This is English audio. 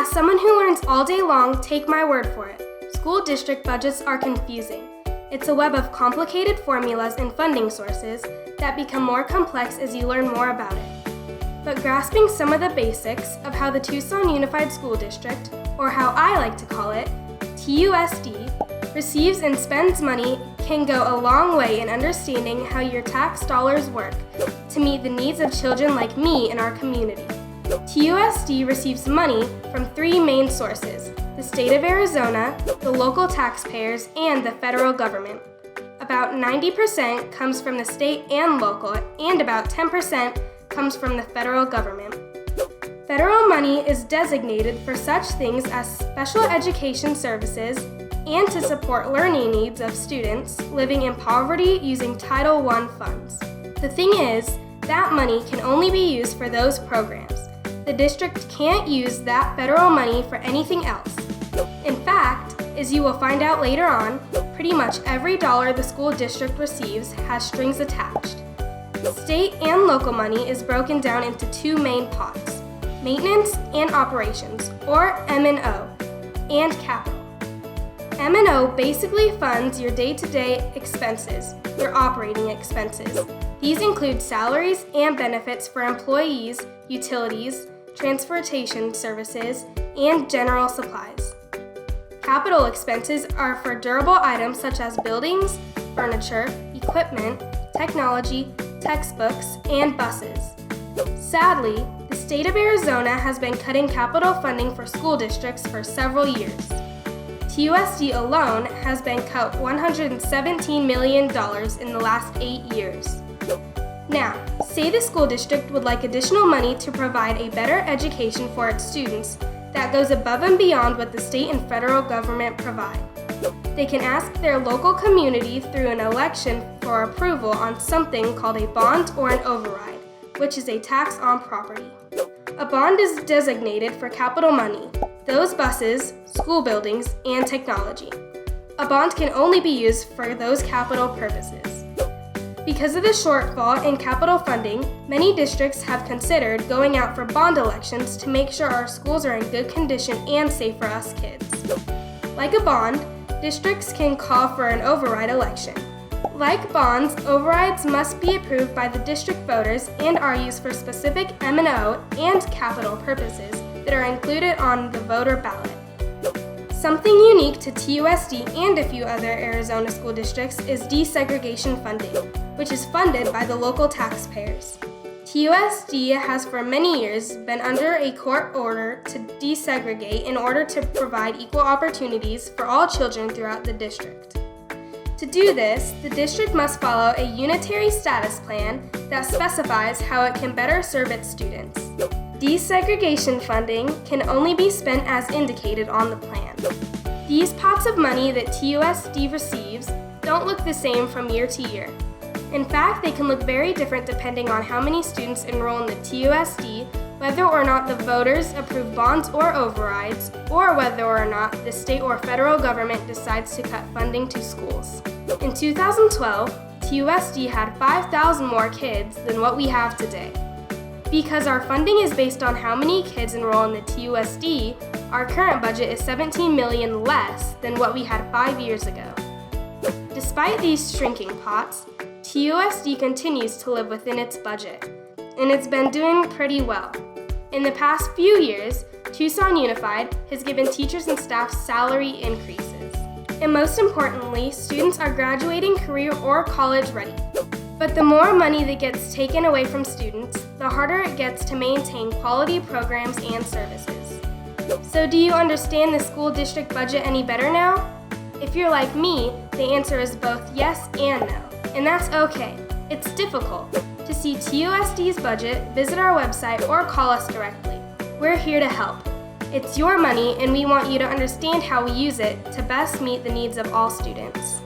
As someone who learns all day long, take my word for it. School district budgets are confusing. It's a web of complicated formulas and funding sources that become more complex as you learn more about it. But grasping some of the basics of how the Tucson Unified School District, or how I like to call it, TUSD, receives and spends money can go a long way in understanding how your tax dollars work to meet the needs of children like me in our community. TUSD receives money from three main sources: the state of Arizona, the local taxpayers, and the federal government. About 90% comes from the state and local, and about 10% comes from the federal government. Federal money is designated for such things as special education services and to support learning needs of students living in poverty using Title I funds. The thing is, that money can only be used for those programs. The district can't use that federal money for anything else. In fact, as you will find out later on, pretty much every dollar the school district receives has strings attached. State and local money is broken down into two main pots: maintenance and operations, or M&O, and capital. M&O basically funds your day-to-day expenses, your operating expenses. These include salaries and benefits for employees, utilities, transportation services, and general supplies. Capital expenses are for durable items such as buildings, furniture, equipment, technology, textbooks, and buses. Sadly, the state of Arizona has been cutting capital funding for school districts for several years. TUSD alone has been cut $117 million in the last 8 years. Now, say the school district would like additional money to provide a better education for its students that goes above and beyond what the state and federal government provide. They can ask their local community through an election for approval on something called a bond or an override, which is a tax on property. A bond is designated for capital money, those buses, school buildings, and technology. A bond can only be used for those capital purposes. Because of the shortfall in capital funding, many districts have considered going out for bond elections to make sure our schools are in good condition and safe for us kids. Like a bond, districts can call for an override election. Like bonds, overrides must be approved by the district voters and are used for specific M&O and capital purposes that are included on the voter ballot. Something unique to TUSD and a few other Arizona school districts is desegregation funding, which is funded by the local taxpayers. TUSD has for many years been under a court order to desegregate in order to provide equal opportunities for all children throughout the district. To do this, the district must follow a unitary status plan that specifies how it can better serve its students. Desegregation funding can only be spent as indicated on the plan. These pots of money that TUSD receives don't look the same from year to year. In fact, they can look very different depending on how many students enroll in the TUSD, whether or not the voters approve bonds or overrides, or whether or not the state or federal government decides to cut funding to schools. In 2012, TUSD had 5,000 more kids than what we have today. Because our funding is based on how many kids enroll in the TUSD, our current budget is $17 million less than what we had 5 years ago. Despite these shrinking pots, TUSD continues to live within its budget, and it's been doing pretty well. In the past few years, Tucson Unified has given teachers and staff salary increases. And most importantly, students are graduating career or college ready. But the more money that gets taken away from students, the harder it gets to maintain quality programs and services. So do you understand the school district budget any better now? If you're like me, the answer is both yes and no. And that's okay. It's difficult. To see TUSD's budget, visit our website or call us directly. We're here to help. It's your money and we want you to understand how we use it to best meet the needs of all students.